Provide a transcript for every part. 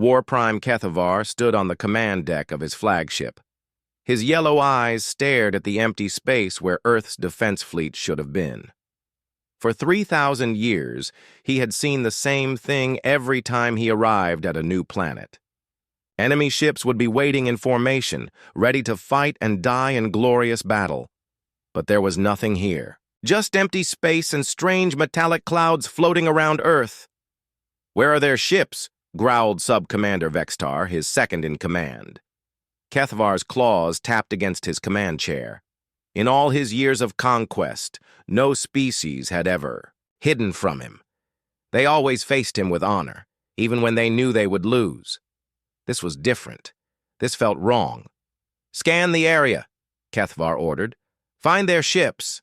War Prime Kethavar stood on the command deck of his flagship. His yellow eyes stared at the empty space where Earth's defense fleet should have been. For 3,000 years, he had seen the same thing every time he arrived at a new planet. Enemy ships would be waiting in formation, ready to fight and die in glorious battle. But there was nothing here. Just empty space and strange metallic clouds floating around Earth. "Where are their ships?" growled Sub-Commander Vextar, his second-in-command. Kethavar's claws tapped against his command chair. In all his years of conquest, no species had ever hidden from him. They always faced him with honor, even when they knew they would lose. This was different. This felt wrong. "Scan the area," Kethavar ordered. "Find their ships."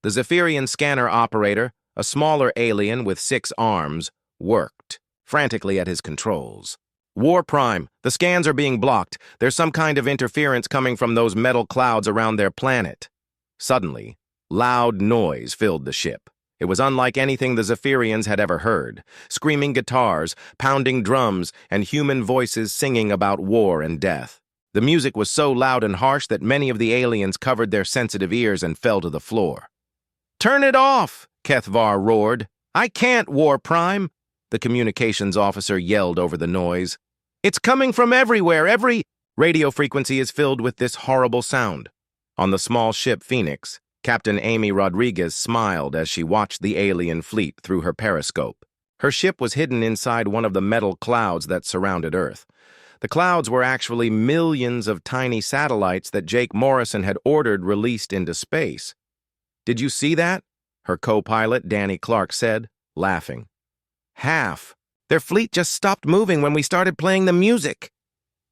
The Zephyrian scanner operator, a smaller alien with 6 arms, worked frantically at his controls. "War Prime, the scans are being blocked. There's some kind of interference coming from those metal clouds around their planet." Suddenly, loud noise filled the ship. It was unlike anything the Zephyrians had ever heard. Screaming guitars, pounding drums, and human voices singing about war and death. The music was so loud and harsh that many of the aliens covered their sensitive ears and fell to the floor. "Turn it off!" Kethavar roared. "I can't, War Prime!" The communications officer yelled over the noise. "It's coming from everywhere, every—" Radio frequency is filled with this horrible sound. On the small ship Phoenix, Captain Amy Rodriguez smiled as she watched the alien fleet through her periscope. Her ship was hidden inside one of the metal clouds that surrounded Earth. The clouds were actually millions of tiny satellites that Jake Morrison had ordered released into space. "Did you see that?" her co-pilot Danny Clark said, laughing. "Half. Their fleet just stopped moving when we started playing the music."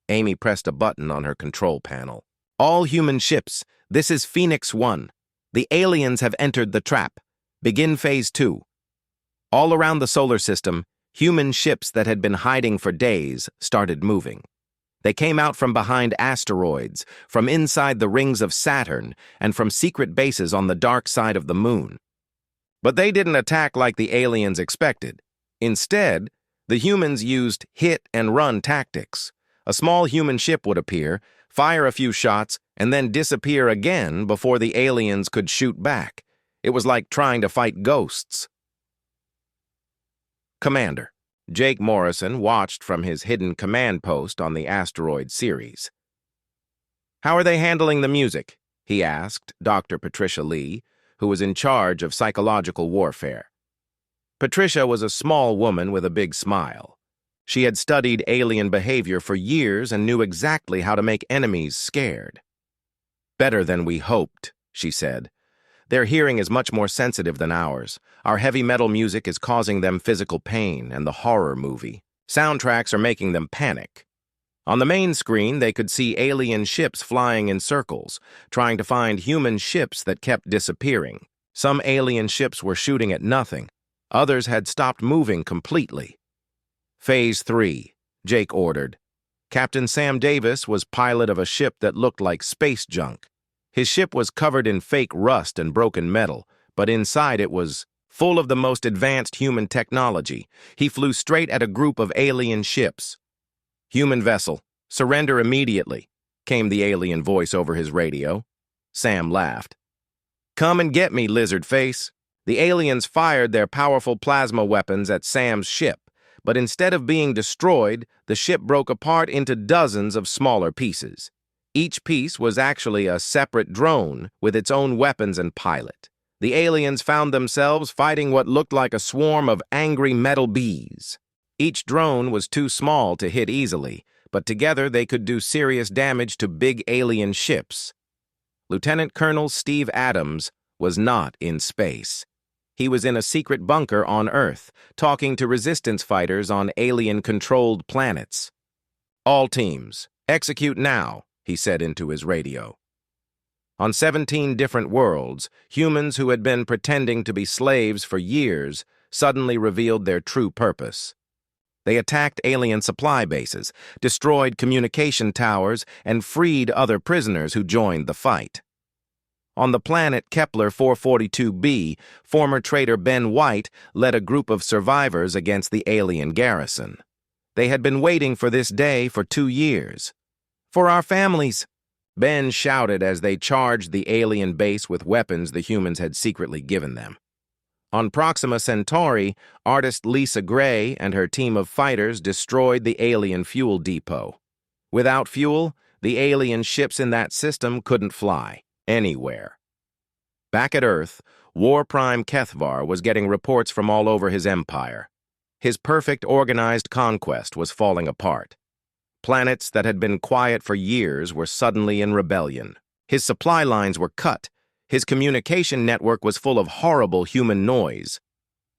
Amy pressed a button on her control panel. "All human ships, this is Phoenix 1. The aliens have entered the trap. Begin Phase 2. All around the solar system, human ships that had been hiding for days started moving. They came out from behind asteroids, from inside the rings of Saturn, and from secret bases on the dark side of the moon. But they didn't attack like the aliens expected. Instead, the humans used hit-and-run tactics. A small human ship would appear, fire a few shots, and then disappear again before the aliens could shoot back. It was like trying to fight ghosts. Commander. Jake Morrison watched from his hidden command post on the asteroid Ceres. "How are they handling the music?" he asked Dr. Patricia Lee, who was in charge of psychological warfare. Patricia was a small woman with a big smile. She had studied alien behavior for years and knew exactly how to make enemies scared. "Better than we hoped," she said. "Their hearing is much more sensitive than ours. Our heavy metal music is causing them physical pain, and the horror movie soundtracks are making them panic." On the main screen, they could see alien ships flying in circles, trying to find human ships that kept disappearing. Some alien ships were shooting at nothing. Others had stopped moving completely. "Phase 3, Jake ordered. Captain Sam Davis was pilot of a ship that looked like space junk. His ship was covered in fake rust and broken metal, but inside it was full of the most advanced human technology. He flew straight at a group of alien ships. "Human vessel, surrender immediately," came the alien voice over his radio. Sam laughed. "Come and get me, lizard face." The aliens fired their powerful plasma weapons at Sam's ship, but instead of being destroyed, the ship broke apart into dozens of smaller pieces. Each piece was actually a separate drone with its own weapons and pilot. The aliens found themselves fighting what looked like a swarm of angry metal bees. Each drone was too small to hit easily, but together they could do serious damage to big alien ships. Lieutenant Colonel Steve Adams was not in space. He was in a secret bunker on Earth, talking to resistance fighters on alien-controlled planets. "All teams, execute now," he said into his radio. On 17 different worlds, humans who had been pretending to be slaves for years suddenly revealed their true purpose. They attacked alien supply bases, destroyed communication towers, and freed other prisoners who joined the fight. On the planet Kepler 442b, former traitor Ben White led a group of survivors against the alien garrison. They had been waiting for this day for 2 years. For our families, Ben shouted as they charged the alien base with weapons the humans had secretly given them. On Proxima Centauri, artist Lisa Gray and her team of fighters destroyed the alien fuel depot. Without fuel, the alien ships in that system couldn't fly anywhere. Back at Earth, War Prime Kethvar was getting reports from all over his empire. His perfect organized conquest was falling apart. Planets that had been quiet for years were suddenly in rebellion. His supply lines were cut. His communication network was full of horrible human noise.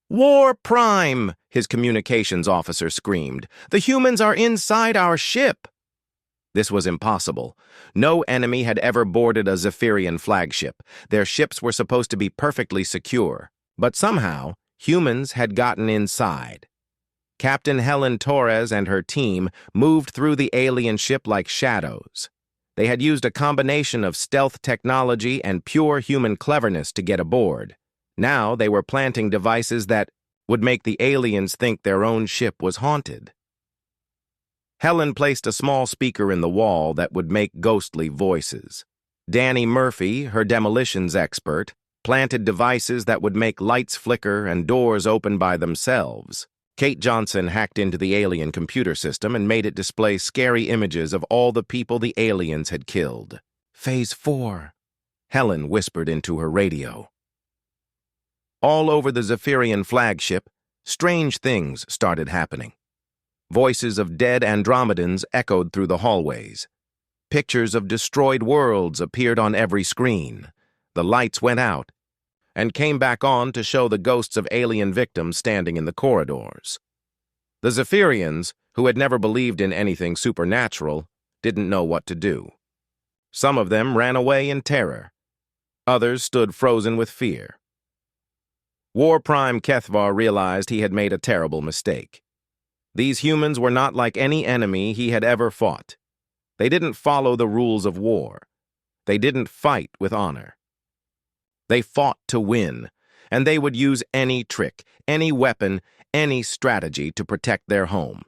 "War Prime!" his communications officer screamed. "The humans are inside our ship!" This was impossible. No enemy had ever boarded a Zephyrian flagship. Their ships were supposed to be perfectly secure. But somehow, humans had gotten inside. Captain Helen Torres and her team moved through the alien ship like shadows. They had used a combination of stealth technology and pure human cleverness to get aboard. Now they were planting devices that would make the aliens think their own ship was haunted. Helen placed a small speaker in the wall that would make ghostly voices. Danny Murphy, her demolitions expert, planted devices that would make lights flicker and doors open by themselves. Kate Johnson hacked into the alien computer system and made it display scary images of all the people the aliens had killed. "Phase 4, Helen whispered into her radio. All over the Zephyrian flagship, strange things started happening. Voices of dead Andromedans echoed through the hallways. Pictures of destroyed worlds appeared on every screen. The lights went out and came back on to show the ghosts of alien victims standing in the corridors. The Zephyrians, who had never believed in anything supernatural, didn't know what to do. Some of them ran away in terror. Others stood frozen with fear. War Prime Kethvar realized he had made a terrible mistake. These humans were not like any enemy he had ever fought. They didn't follow the rules of war. They didn't fight with honor. They fought to win, and they would use any trick, any weapon, any strategy to protect their home.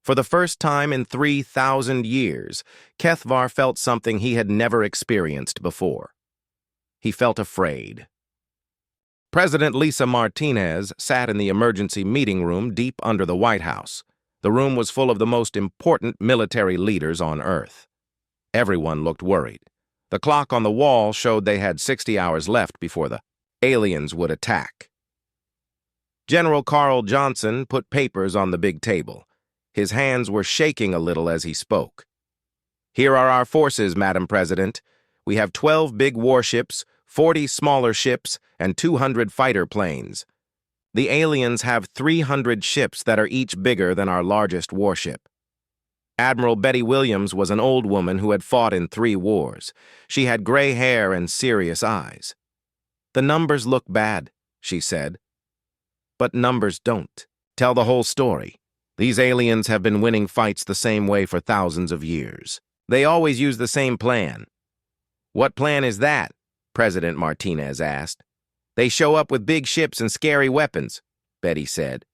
For the first time in 3,000 years, Kethvar felt something he had never experienced before. He felt afraid. President Lisa Martinez sat in the emergency meeting room deep under the White House. The room was full of the most important military leaders on Earth. Everyone looked worried. The clock on the wall showed they had 60 hours left before the aliens would attack. General Carl Johnson put papers on the big table. His hands were shaking a little as he spoke. "Here are our forces, Madam President. We have 12 big warships, 40 smaller ships, and 200 fighter planes. The aliens have 300 ships that are each bigger than our largest warship." Admiral Betty Williams was an old woman who had fought in 3 wars. She had gray hair and serious eyes. "The numbers look bad," she said. "But numbers don't tell the whole story. These aliens have been winning fights the same way for thousands of years. They always use the same plan." "What plan is that?" President Martinez asked. "They show up with big ships and scary weapons," Betty said.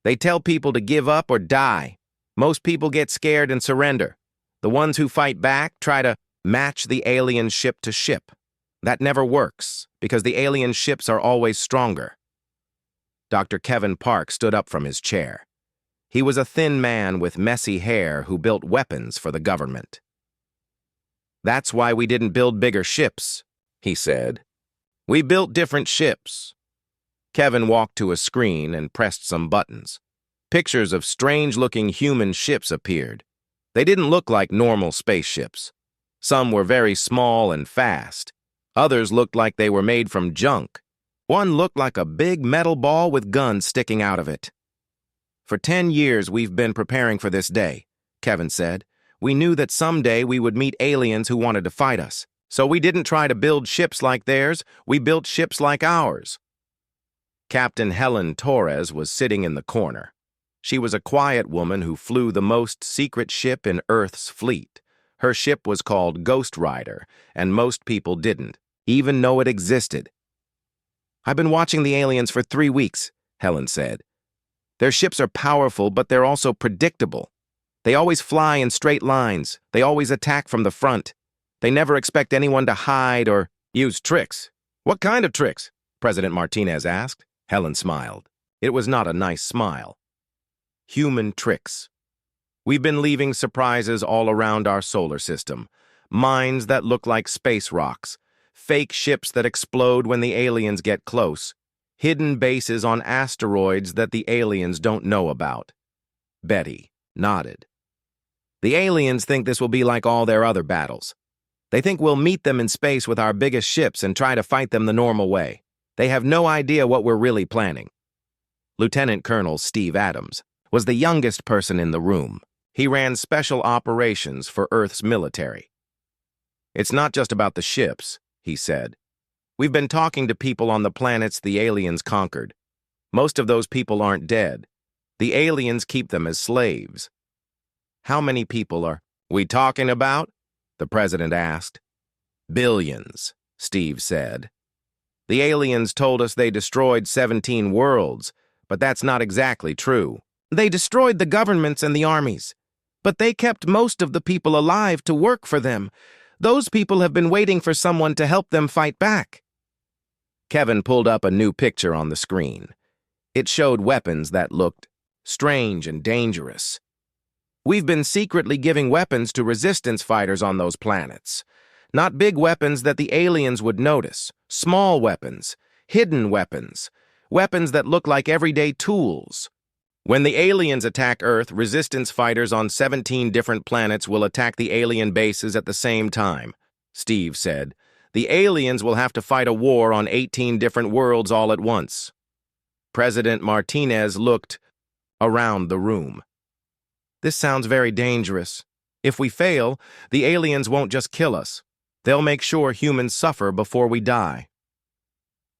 "They tell people to give up or die. Most people get scared and surrender. The ones who fight back try to match the alien ship to ship. That never works, because the alien ships are always stronger." Dr. Kevin Park stood up from his chair. He was a thin man with messy hair who built weapons for the government. "That's why we didn't build bigger ships," he said. "We built different ships." Kevin walked to a screen and pressed some buttons. Pictures of strange-looking human ships appeared. They didn't look like normal spaceships. Some were very small and fast. Others looked like they were made from junk. One looked like a big metal ball with guns sticking out of it. "For 10 years we've been preparing for this day," Kevin said. "We knew that someday we would meet aliens who wanted to fight us. So we didn't try to build ships like theirs, we built ships like ours." Captain Helen Torres was sitting in the corner. She was a quiet woman who flew the most secret ship in Earth's fleet. Her ship was called Ghost Rider, and most people didn't even know it existed. "I've been watching the aliens for 3 weeks," Helen said. Their ships are powerful, but they're also predictable. They always fly in straight lines. They always attack from the front. They never expect anyone to hide or use tricks. What kind of tricks? President Martinez asked. Helen smiled. It was not a nice smile. Human tricks. We've been leaving surprises all around our solar system. Mines that look like space rocks. Fake ships that explode when the aliens get close. Hidden bases on asteroids that the aliens don't know about. Betty nodded. The aliens think this will be like all their other battles. They think we'll meet them in space with our biggest ships and try to fight them the normal way. They have no idea what we're really planning. Lieutenant Colonel Steve Adams was the youngest person in the room. He ran special operations for Earth's military. It's not just about the ships, he said. We've been talking to people on the planets the aliens conquered. Most of those people aren't dead. The aliens keep them as slaves. How many people are we talking about? The president asked. Billions, Steve said. The aliens told us they destroyed 17 worlds, but that's not exactly true. They destroyed the governments and the armies, but they kept most of the people alive to work for them. Those people have been waiting for someone to help them fight back. Kevin pulled up a new picture on the screen. It showed weapons that looked strange and dangerous. We've been secretly giving weapons to resistance fighters on those planets. Not big weapons that the aliens would notice. Small weapons. Hidden weapons. Weapons that look like everyday tools. When the aliens attack Earth, resistance fighters on 17 different planets will attack the alien bases at the same time, Steve said. The aliens will have to fight a war on 18 different worlds all at once. President Martinez looked around the room. This sounds very dangerous. If we fail, the aliens won't just kill us. They'll make sure humans suffer before we die.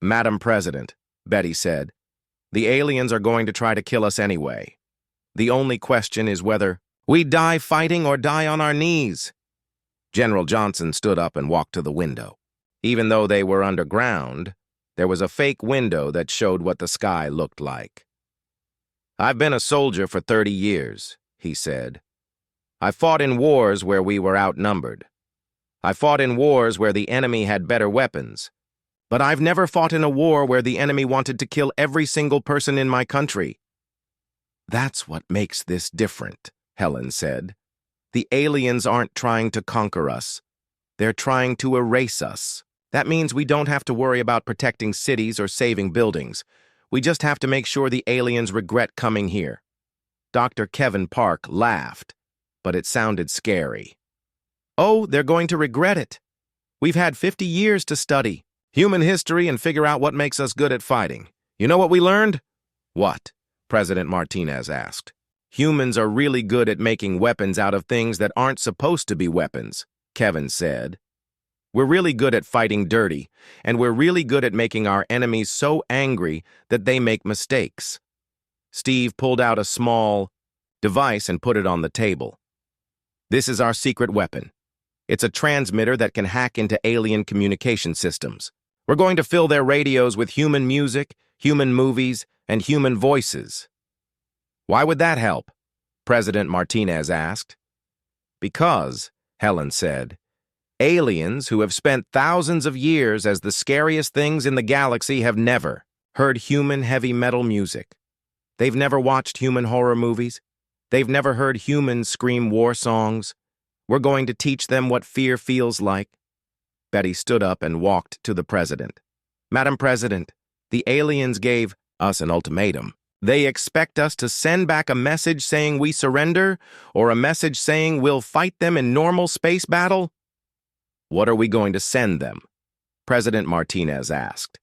Madam President, Betty said, the aliens are going to try to kill us anyway. The only question is whether we die fighting or die on our knees. General Johnson stood up and walked to the window. Even though they were underground, there was a fake window that showed what the sky looked like. I've been a soldier for 30 years, he said. I fought in wars where we were outnumbered. I fought in wars where the enemy had better weapons. But I've never fought in a war where the enemy wanted to kill every single person in my country. That's what makes this different, Helen said. The aliens aren't trying to conquer us. They're trying to erase us. That means we don't have to worry about protecting cities or saving buildings. We just have to make sure the aliens regret coming here. Dr. Kevin Park laughed, but it sounded scary. Oh, they're going to regret it. We've had 50 years to study human history and figure out what makes us good at fighting. You know what we learned? What? President Martinez asked. Humans are really good at making weapons out of things that aren't supposed to be weapons, Kevin said. We're really good at fighting dirty, and we're really good at making our enemies so angry that they make mistakes. Steve pulled out a small device and put it on the table. This is our secret weapon. It's a transmitter that can hack into alien communication systems. We're going to fill their radios with human music, human movies, and human voices. Why would that help? President Martinez asked. Because, Helen said, aliens who have spent thousands of years as the scariest things in the galaxy have never heard human heavy metal music. They've never watched human horror movies. They've never heard humans scream war songs. We're going to teach them what fear feels like. Betty stood up and walked to the president. Madam President, the aliens gave us an ultimatum. They expect us to send back a message saying we surrender, or a message saying we'll fight them in normal space battle? What are we going to send them? President Martinez asked.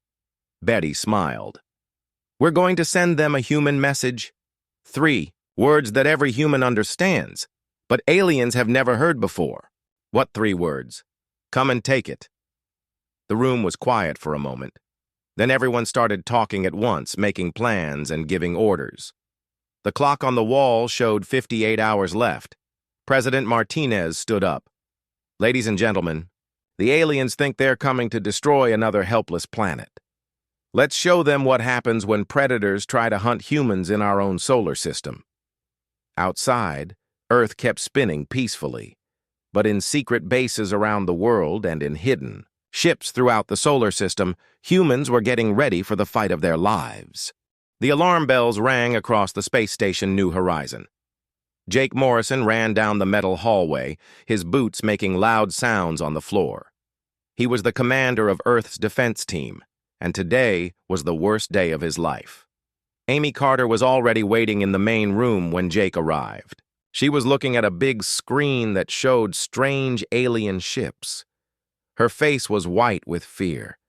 Betty smiled. We're going to send them a human message. 3 words that every human understands, but aliens have never heard before. What 3 words? Come and take it. The room was quiet for a moment. Then everyone started talking at once, making plans and giving orders. The clock on the wall showed 58 hours left. President Martinez stood up. Ladies and gentlemen, the aliens think they're coming to destroy another helpless planet. Let's show them what happens when predators try to hunt humans in our own solar system. Outside, Earth kept spinning peacefully, but in secret bases around the world and in hidden ships throughout the solar system, humans were getting ready for the fight of their lives. The alarm bells rang across the space station New Horizon. Jake Morrison ran down the metal hallway, his boots making loud sounds on the floor. He was the commander of Earth's defense team, and today was the worst day of his life. Amy Carter was already waiting in the main room when Jake arrived. She was looking at a big screen that showed strange alien ships. Her face was white with fear.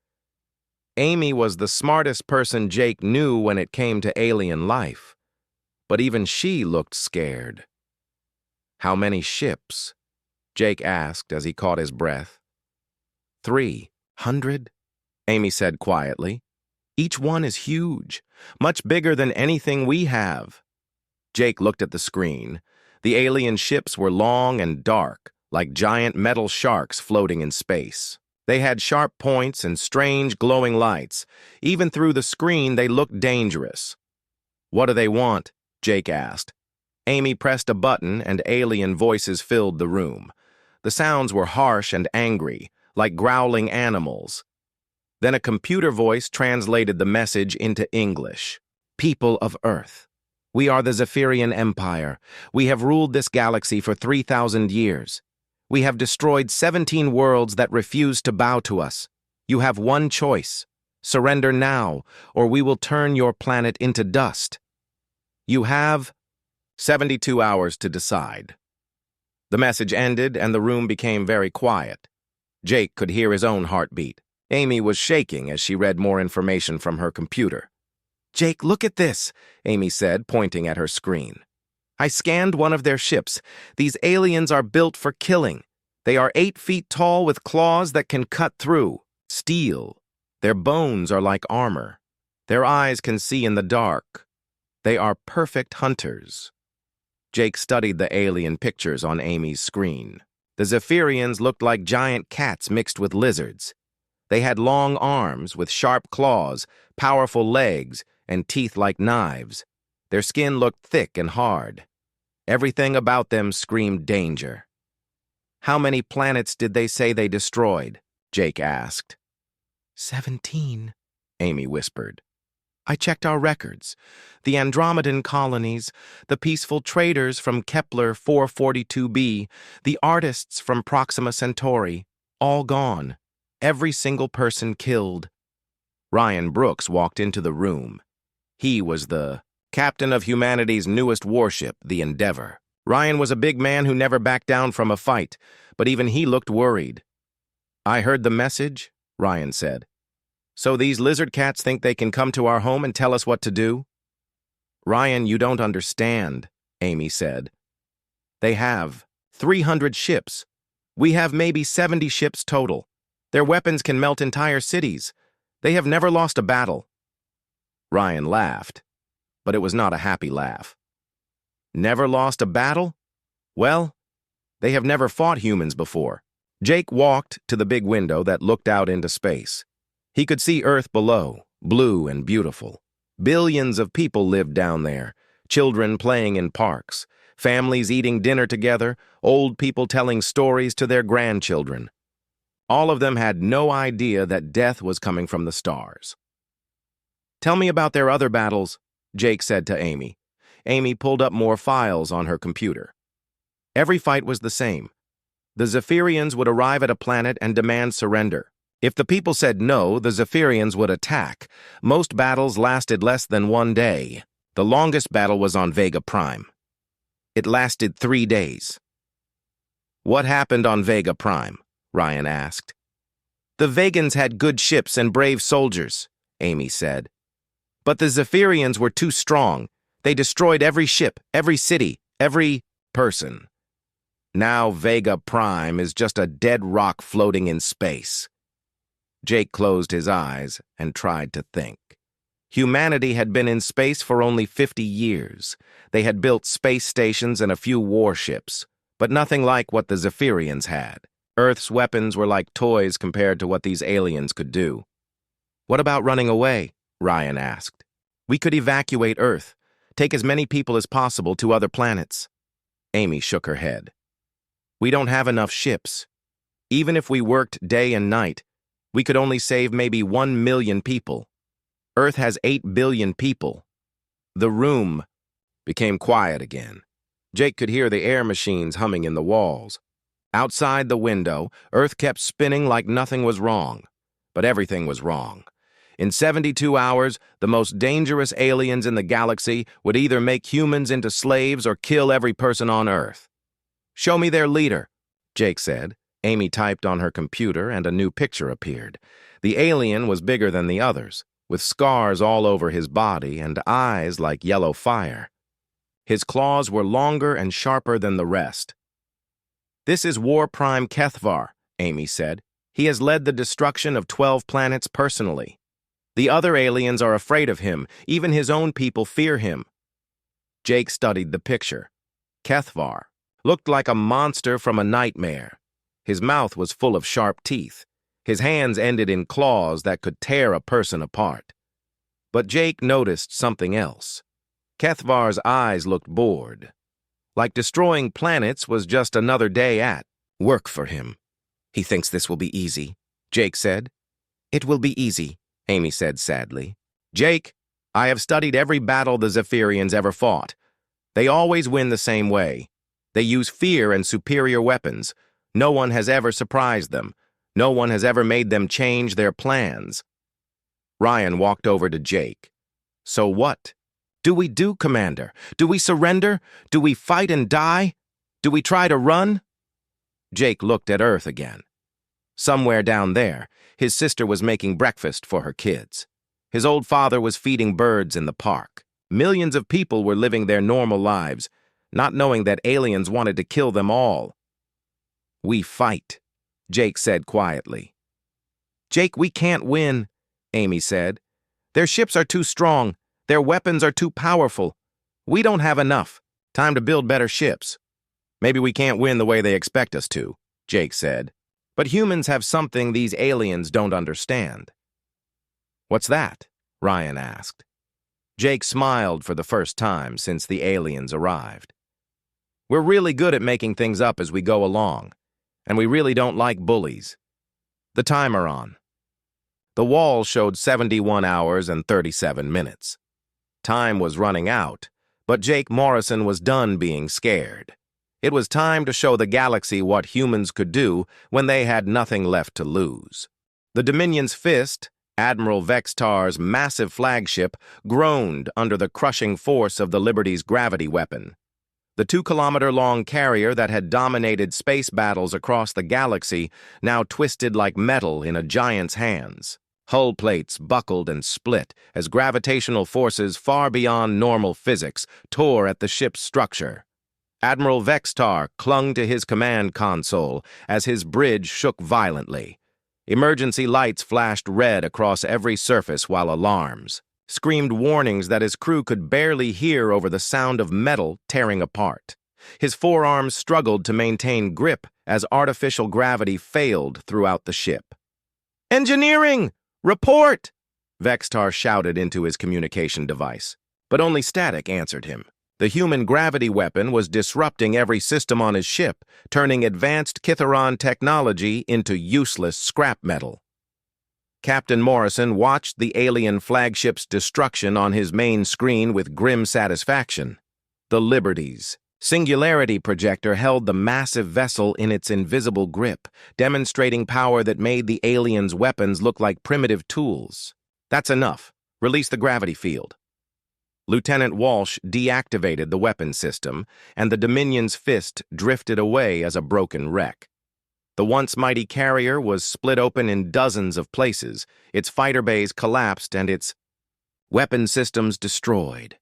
Amy was the smartest person Jake knew when it came to alien life, but even she looked scared. "How many ships?" Jake asked as he caught his breath. 300, Amy said quietly. "Each one is huge, much bigger than anything we have." Jake looked at the screen. The alien ships were long and dark, like giant metal sharks floating in space. They had sharp points and strange glowing lights. Even through the screen, they looked dangerous. "What do they want?" Jake asked. Amy pressed a button and alien voices filled the room. The sounds were harsh and angry, like growling animals. Then a computer voice translated the message into English. "People of Earth, we are the Zephyrian Empire. We have ruled this galaxy for 3,000 years. We have destroyed 17 worlds that refuse to bow to us. You have one choice. Surrender now, or we will turn your planet into dust. You have 72 hours to decide." The message ended and the room became very quiet. Jake could hear his own heartbeat. Amy was shaking as she read more information from her computer. "Jake, look at this," Amy said, pointing at her screen. "I scanned one of their ships. These aliens are built for killing. They are 8 feet tall with claws that can cut through steel. Their bones are like armor. Their eyes can see in the dark. They are perfect hunters." Jake studied the alien pictures on Amy's screen. The Zephyrians looked like giant cats mixed with lizards. They had long arms with sharp claws, powerful legs, and teeth like knives. Their skin looked thick and hard. Everything about them screamed danger. "How many planets did they say they destroyed?" Jake asked. 17, Amy whispered. "I checked our records. The Andromedan colonies, the peaceful traders from Kepler 442b, the artists from Proxima Centauri, all gone. Every single person killed." Ryan Brooks walked into the room. He was the captain of humanity's newest warship, the Endeavor. Ryan was a big man who never backed down from a fight, but even he looked worried. "I heard the message," Ryan said. "So these lizard cats think they can come to our home and tell us what to do?" "Ryan, you don't understand," Amy said. "They have 300 ships. We have maybe 70 ships total. Their weapons can melt entire cities. They have never lost a battle." Ryan laughed, but it was not a happy laugh. "Never lost a battle? Well, they have never fought humans before." Jake walked to the big window that looked out into space. He could see Earth below, blue and beautiful. Billions of people lived down there, children playing in parks, families eating dinner together, old people telling stories to their grandchildren. All of them had no idea that death was coming from the stars. "Tell me about their other battles," Jake said to Amy. Amy pulled up more files on her computer. Every fight was the same. The Zephyrians would arrive at a planet and demand surrender. If the people said no, the Zephyrians would attack. Most battles lasted less than 1 day. The longest battle was on Vega Prime. It lasted 3 days. "What happened on Vega Prime?" Ryan asked. "The Vegans had good ships and brave soldiers," Amy said. "But the Zephyrians were too strong. They destroyed every ship, every city, every person. Now Vega Prime is just a dead rock floating in space." Jake closed his eyes and tried to think. Humanity had been in space for only 50 years. They had built space stations and a few warships, but nothing like what the Zephyrians had. Earth's weapons were like toys compared to what these aliens could do. "What about running away?" Ryan asked. "We could evacuate Earth, take as many people as possible to other planets." Amy shook her head. "We don't have enough ships. Even if we worked day and night, we could only save maybe 1 million people. Earth has 8 billion people." The room became quiet again. Jake could hear the air machines humming in the walls. Outside the window, Earth kept spinning like nothing was wrong. But everything was wrong. In 72 hours, the most dangerous aliens in the galaxy would either make humans into slaves or kill every person on Earth. "Show me their leader," Jake said. Amy typed on her computer and a new picture appeared. The alien was bigger than the others, with scars all over his body and eyes like yellow fire. His claws were longer and sharper than the rest. "This is War Prime Kethvar," Amy said. "He has led the destruction of 12 planets personally. The other aliens are afraid of him. Even his own people fear him." Jake studied the picture. Kethvar looked like a monster from a nightmare. His mouth was full of sharp teeth. His hands ended in claws that could tear a person apart. But Jake noticed something else. Kethvar's eyes looked bored. Like destroying planets was just another day at work for him. "He thinks this will be easy," Jake said. "It will be easy," Amy said sadly. "Jake, I have studied every battle the Zephyrians ever fought. They always win the same way. They use fear and superior weapons. No one has ever surprised them. No one has ever made them change their plans." Ryan walked over to Jake. "So what? Do we do, Commander? Do we surrender? Do we fight and die? Do we try to run?" Jake looked at Earth again. Somewhere down there, his sister was making breakfast for her kids. His old father was feeding birds in the park. Millions of people were living their normal lives, not knowing that aliens wanted to kill them all. "We fight," Jake said quietly. "Jake, we can't win," Amy said. "Their ships are too strong. Their weapons are too powerful. We don't have enough. Time to build better ships." "Maybe we can't win the way they expect us to," Jake said. "But humans have something these aliens don't understand." "What's that?" Ryan asked. Jake smiled for the first time since the aliens arrived. "We're really good at making things up as we go along, and we really don't like bullies. The timer on." The wall showed 71 hours and 37 minutes. Time was running out, but Jake Morrison was done being scared. It was time to show the galaxy what humans could do when they had nothing left to lose. The Dominion's fist, Admiral Vextar's massive flagship, groaned under the crushing force of the Liberty's gravity weapon. The 2-kilometer-long carrier that had dominated space battles across the galaxy now twisted like metal in a giant's hands. Hull plates buckled and split as gravitational forces far beyond normal physics tore at the ship's structure. Admiral Vextar clung to his command console as his bridge shook violently. Emergency lights flashed red across every surface while alarms screamed warnings that his crew could barely hear over the sound of metal tearing apart. His forearms struggled to maintain grip as artificial gravity failed throughout the ship. "Engineering! Report!" Vextar shouted into his communication device, but only static answered him. The human gravity weapon was disrupting every system on his ship, turning advanced Kitharon technology into useless scrap metal. Captain Morrison watched the alien flagship's destruction on his main screen with grim satisfaction. The Liberty's singularity projector held the massive vessel in its invisible grip, demonstrating power that made the aliens' weapons look like primitive tools. "That's enough. Release the gravity field." Lieutenant Walsh deactivated the weapon system, and the Dominion's fist drifted away as a broken wreck. The once mighty carrier was split open in dozens of places, its fighter bays collapsed and its weapon systems destroyed.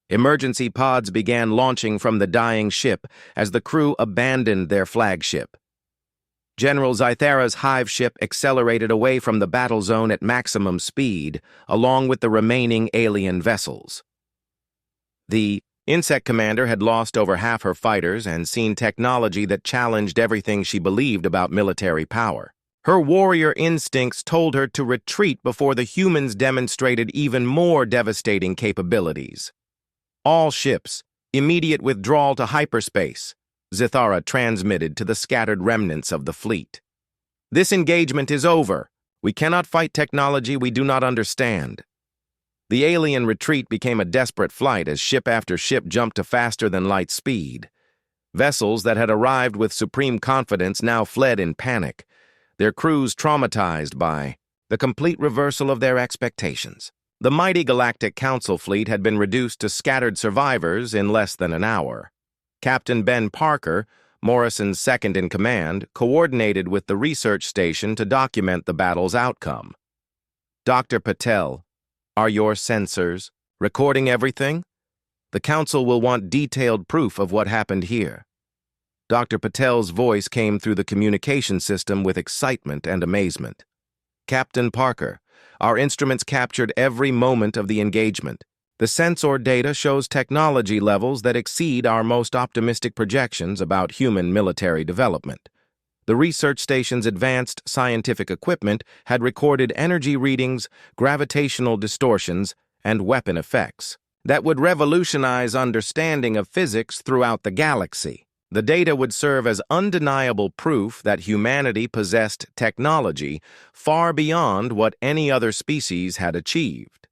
Emergency pods began launching from the dying ship as the crew abandoned their flagship. General Zythera's hive ship accelerated away from the battle zone at maximum speed, along with the remaining alien vessels. The Insect Commander had lost over half her fighters and seen technology that challenged everything she believed about military power. Her warrior instincts told her to retreat before the humans demonstrated even more devastating capabilities. All ships, immediate withdrawal to hyperspace, Zithara transmitted to the scattered remnants of the fleet. This engagement is over. We cannot fight technology we do not understand. The alien retreat became a desperate flight as ship after ship jumped to faster-than-light speed. Vessels that had arrived with supreme confidence now fled in panic, their crews traumatized by the complete reversal of their expectations. The mighty Galactic Council fleet had been reduced to scattered survivors in less than an hour. Captain Ben Parker, Morrison's second-in-command, coordinated with the research station to document the battle's outcome. Dr. Patel, are your sensors recording everything? The Council will want detailed proof of what happened here. Dr. Patel's voice came through the communication system with excitement and amazement. Captain Parker, our instruments captured every moment of the engagement. The sensor data shows technology levels that exceed our most optimistic projections about human military development. The research station's advanced scientific equipment had recorded energy readings, gravitational distortions, and weapon effects that would revolutionize understanding of physics throughout the galaxy. The data would serve as undeniable proof that humanity possessed technology far beyond what any other species had achieved.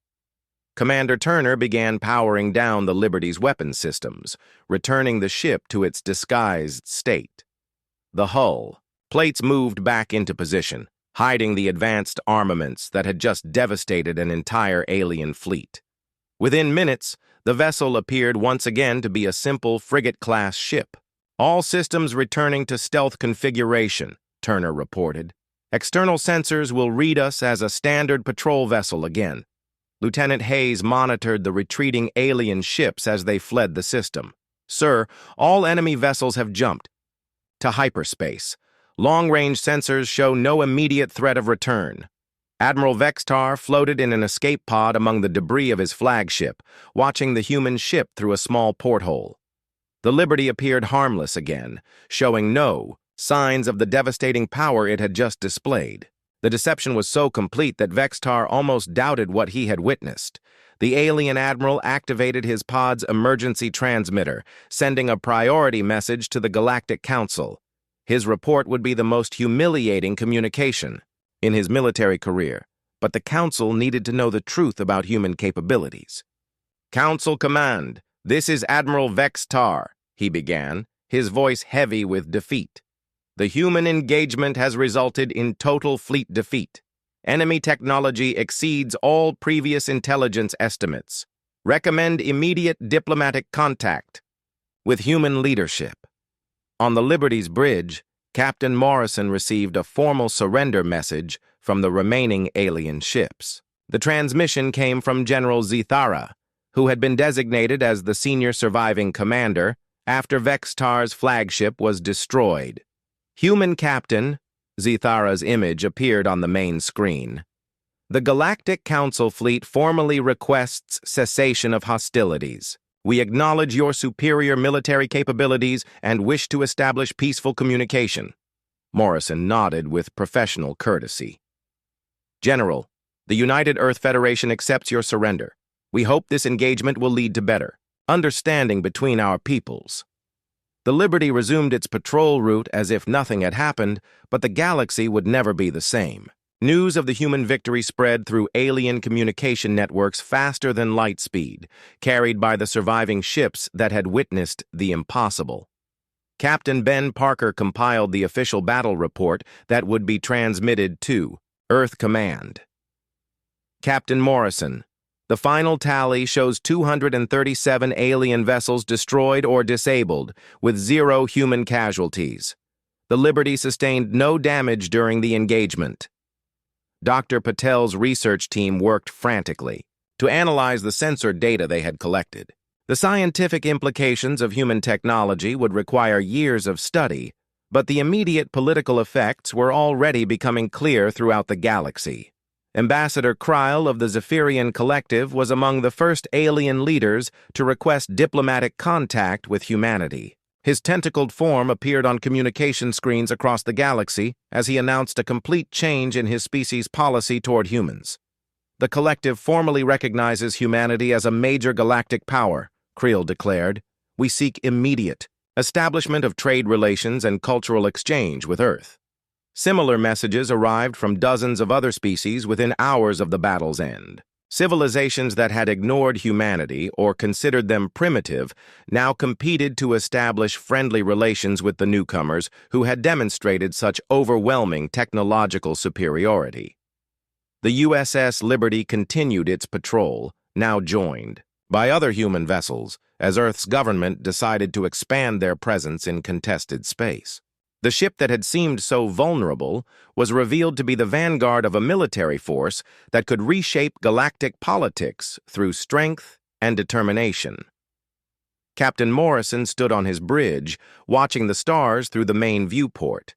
Commander Turner began powering down the Liberty's weapon systems, returning the ship to its disguised state. The hull plates moved back into position, hiding the advanced armaments that had just devastated an entire alien fleet. Within minutes, the vessel appeared once again to be a simple frigate-class ship. All systems returning to stealth configuration, Turner reported. External sensors will read us as a standard patrol vessel again. Lieutenant Hayes monitored the retreating alien ships as they fled the system. Sir, all enemy vessels have jumped to hyperspace. Long-range sensors show no immediate threat of return. Admiral Vextar floated in an escape pod among the debris of his flagship, watching the human ship through a small porthole. The Liberty appeared harmless again, showing no signs of the devastating power it had just displayed. The deception was so complete that Vextar almost doubted what he had witnessed. The alien admiral activated his pod's emergency transmitter, sending a priority message to the Galactic Council. His report would be the most humiliating communication in his military career, but the Council needed to know the truth about human capabilities. Council Command, this is Admiral Vextar, he began, his voice heavy with defeat. The human engagement has resulted in total fleet defeat. Enemy technology exceeds all previous intelligence estimates. Recommend immediate diplomatic contact with human leadership. On the Liberty's bridge, Captain Morrison received a formal surrender message from the remaining alien ships. The transmission came from General Zithara, who had been designated as the senior surviving commander after Vextar's flagship was destroyed. Human Captain, Zithara's image appeared on the main screen. The Galactic Council fleet formally requests cessation of hostilities. We acknowledge your superior military capabilities and wish to establish peaceful communication. Morrison nodded with professional courtesy. General, the United Earth Federation accepts your surrender. We hope this engagement will lead to better understanding between our peoples. The Liberty resumed its patrol route as if nothing had happened, but the galaxy would never be the same. News of the human victory spread through alien communication networks faster than light speed, carried by the surviving ships that had witnessed the impossible. Captain Ben Parker compiled the official battle report that would be transmitted to Earth Command. Captain Morrison, the final tally shows 237 alien vessels destroyed or disabled, with 0 human casualties. The Liberty sustained no damage during the engagement. Dr. Patel's research team worked frantically to analyze the sensor data they had collected. The scientific implications of human technology would require years of study, but the immediate political effects were already becoming clear throughout the galaxy. Ambassador Kryl of the Zephyrian Collective was among the first alien leaders to request diplomatic contact with humanity. His tentacled form appeared on communication screens across the galaxy as he announced a complete change in his species' policy toward humans. The collective formally recognizes humanity as a major galactic power, Creel declared. We seek immediate establishment of trade relations and cultural exchange with Earth. Similar messages arrived from dozens of other species within hours of the battle's end. Civilizations that had ignored humanity or considered them primitive now competed to establish friendly relations with the newcomers who had demonstrated such overwhelming technological superiority. The USS Liberty continued its patrol, now joined by other human vessels, as Earth's government decided to expand their presence in contested space. The ship that had seemed so vulnerable was revealed to be the vanguard of a military force that could reshape galactic politics through strength and determination. Captain Morrison stood on his bridge, watching the stars through the main viewport.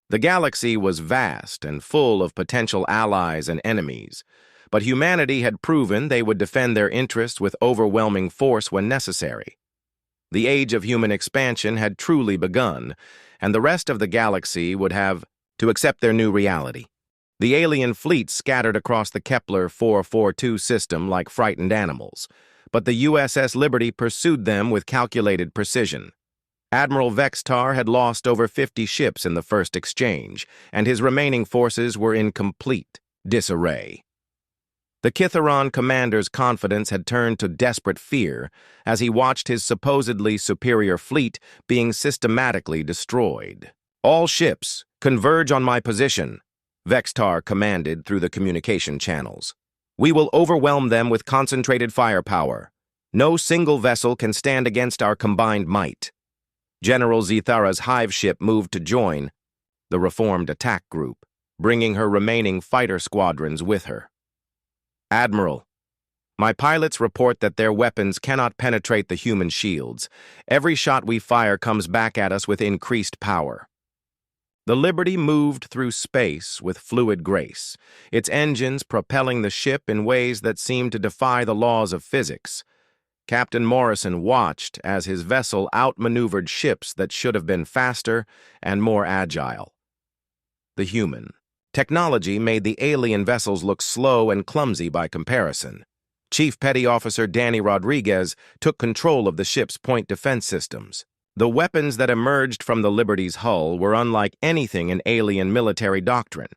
The galaxy was vast and full of potential allies and enemies, but humanity had proven they would defend their interests with overwhelming force when necessary. The age of human expansion had truly begun, and the rest of the galaxy would have to accept their new reality. The alien fleet scattered across the Kepler 442 system like frightened animals, but the USS Liberty pursued them with calculated precision. Admiral Vextar had lost over 50 ships in the first exchange, and his remaining forces were in complete disarray. The Kitharon commander's confidence had turned to desperate fear as he watched his supposedly superior fleet being systematically destroyed. "All ships, converge on my position," Vextar commanded through the communication channels. "We will overwhelm them with concentrated firepower. No single vessel can stand against our combined might." General Zethara's hive ship moved to join the reformed attack group, bringing her remaining fighter squadrons with her. "Admiral, my pilots report that their weapons cannot penetrate the human shields. Every shot we fire comes back at us with increased power." The Liberty moved through space with fluid grace, its engines propelling the ship in ways that seemed to defy the laws of physics. Captain Morrison watched as his vessel outmaneuvered ships that should have been faster and more agile. The human technology made the alien vessels look slow and clumsy by comparison. Chief Petty Officer Danny Rodriguez took control of the ship's point defense systems. The weapons that emerged from the Liberty's hull were unlike anything in alien military doctrine.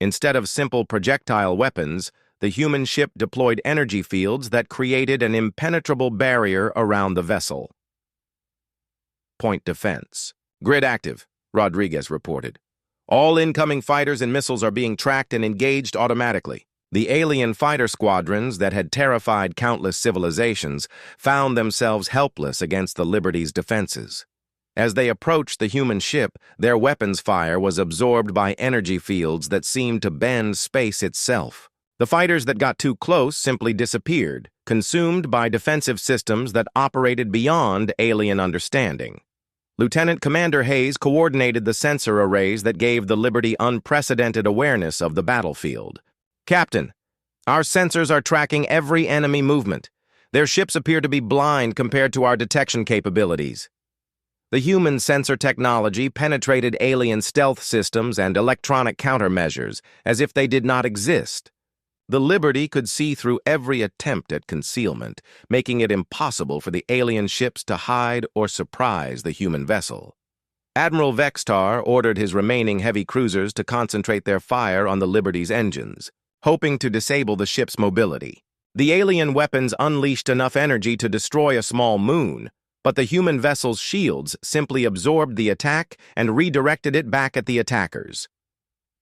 Instead of simple projectile weapons, the human ship deployed energy fields that created an impenetrable barrier around the vessel. Point defense. "Grid active," Rodriguez reported. "All incoming fighters and missiles are being tracked and engaged automatically." The alien fighter squadrons that had terrified countless civilizations found themselves helpless against the Liberty's defenses. As they approached the human ship, their weapons fire was absorbed by energy fields that seemed to bend space itself. The fighters that got too close simply disappeared, consumed by defensive systems that operated beyond alien understanding. Lieutenant Commander Hayes coordinated the sensor arrays that gave the Liberty unprecedented awareness of the battlefield. "Captain, our sensors are tracking every enemy movement. Their ships appear to be blind compared to our detection capabilities." The human sensor technology penetrated alien stealth systems and electronic countermeasures as if they did not exist. The Liberty could see through every attempt at concealment, making it impossible for the alien ships to hide or surprise the human vessel. Admiral Vextar ordered his remaining heavy cruisers to concentrate their fire on the Liberty's engines, hoping to disable the ship's mobility. The alien weapons unleashed enough energy to destroy a small moon, but the human vessel's shields simply absorbed the attack and redirected it back at the attackers.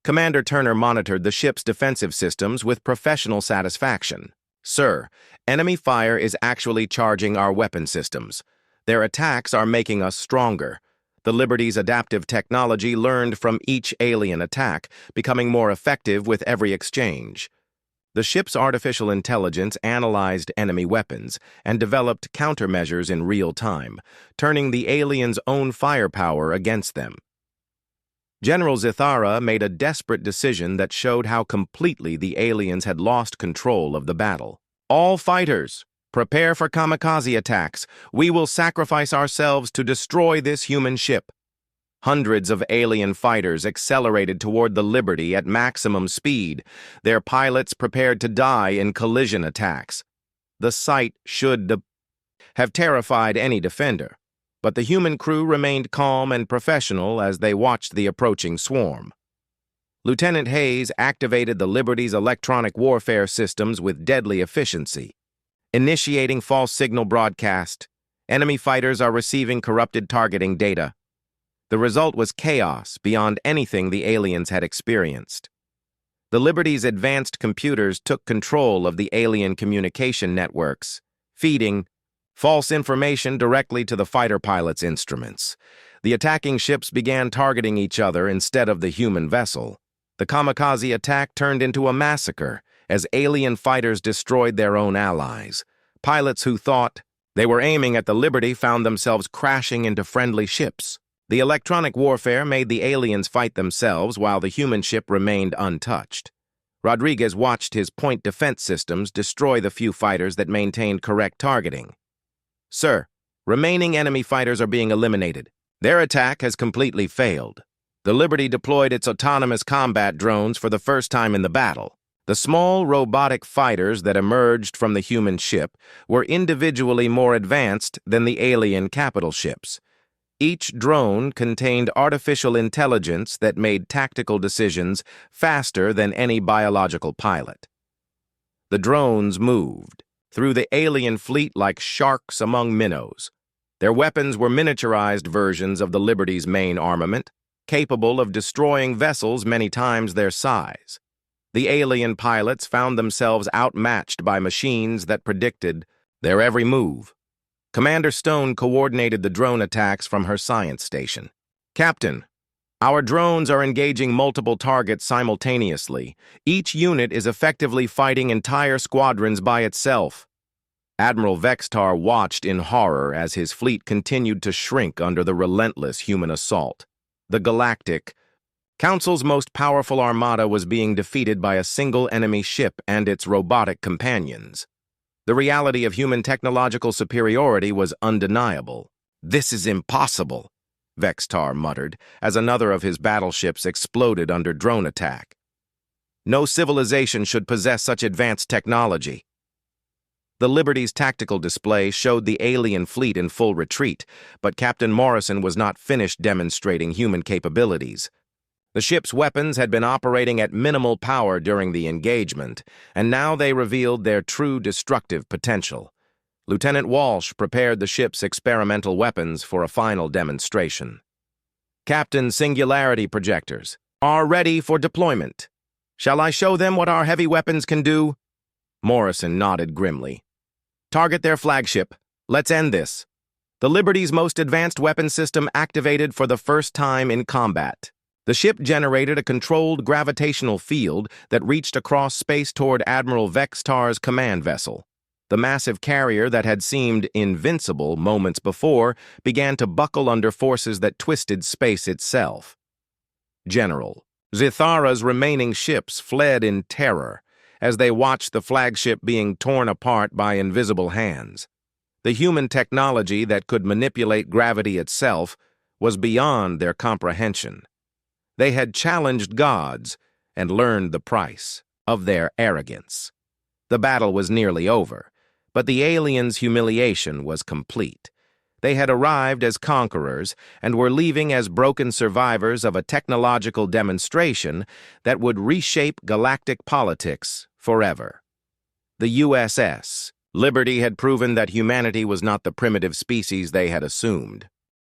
Commander Turner monitored the ship's defensive systems with professional satisfaction. "Sir, enemy fire is actually charging our weapon systems. Their attacks are making us stronger. The Liberty's adaptive technology learned from each alien attack, becoming more effective with every exchange." The ship's artificial intelligence analyzed enemy weapons and developed countermeasures in real time, turning the aliens' own firepower against them. General Zethara made a desperate decision that showed how completely the aliens had lost control of the battle. "All fighters, Prepare for kamikaze attacks. We will sacrifice ourselves to destroy this human ship. Hundreds of alien fighters accelerated toward the Liberty at maximum speed, their pilots prepared to die in collision attacks. The sight should have terrified any defender, but the human crew remained calm and professional as they watched the approaching swarm. Lieutenant Hayes activated the Liberty's electronic warfare systems with deadly efficiency. Initiating false signal broadcast. Enemy fighters are receiving corrupted targeting data. The result was chaos beyond anything the aliens had experienced. The Liberty's advanced computers took control of the alien communication networks, feeding false information directly to the fighter pilots' instruments. The attacking ships began targeting each other instead of the human vessel. The kamikaze attack turned into a massacre as alien fighters destroyed their own allies. Pilots who thought they were aiming at the Liberty found themselves crashing into friendly ships. The electronic warfare made the aliens fight themselves while the human ship remained untouched. Rodriguez watched his point defense systems destroy the few fighters that maintained correct targeting. Sir, remaining enemy fighters are being eliminated. Their attack has completely failed. The Liberty deployed its autonomous combat drones for the first time in the battle. The small robotic fighters that emerged from the human ship were individually more advanced than the alien capital ships. Each drone contained artificial intelligence that made tactical decisions faster than any biological pilot. The drones moved through the alien fleet like sharks among minnows. Their weapons were miniaturized versions of the Liberty's main armament, capable of destroying vessels many times their size. The alien pilots found themselves outmatched by machines that predicted their every move. Commander Stone coordinated the drone attacks from her science station. Captain, our drones are engaging multiple targets simultaneously. Each unit is effectively fighting entire squadrons by itself. Admiral Vextar watched in horror as his fleet continued to shrink under the relentless human assault. The Galactic Council's most powerful armada was being defeated by a single enemy ship and its robotic companions. The reality of human technological superiority was undeniable. "This is impossible," Vextar muttered, as another of his battleships exploded under drone attack. "No civilization should possess such advanced technology." The Liberty's tactical display showed the alien fleet in full retreat, but Captain Morrison was not finished demonstrating human capabilities. The ship's weapons had been operating at minimal power during the engagement, and now they revealed their true destructive potential. Lieutenant Walsh prepared the ship's experimental weapons for a final demonstration. "Captain, singularity projectors are ready for deployment. Shall I show them what our heavy weapons can do?" Morrison nodded grimly. "Target their flagship. Let's end this." The Liberty's most advanced weapon system activated for the first time in combat. The ship generated a controlled gravitational field that reached across space toward Admiral Vextar's command vessel. The massive carrier that had seemed invincible moments before began to buckle under forces that twisted space itself. General Zithara's remaining ships fled in terror as they watched the flagship being torn apart by invisible hands. The human technology that could manipulate gravity itself was beyond their comprehension. They had challenged gods and learned the price of their arrogance. The battle was nearly over, but the aliens' humiliation was complete. They had arrived as conquerors and were leaving as broken survivors of a technological demonstration that would reshape galactic politics forever. The USS Liberty had proven that humanity was not the primitive species they had assumed.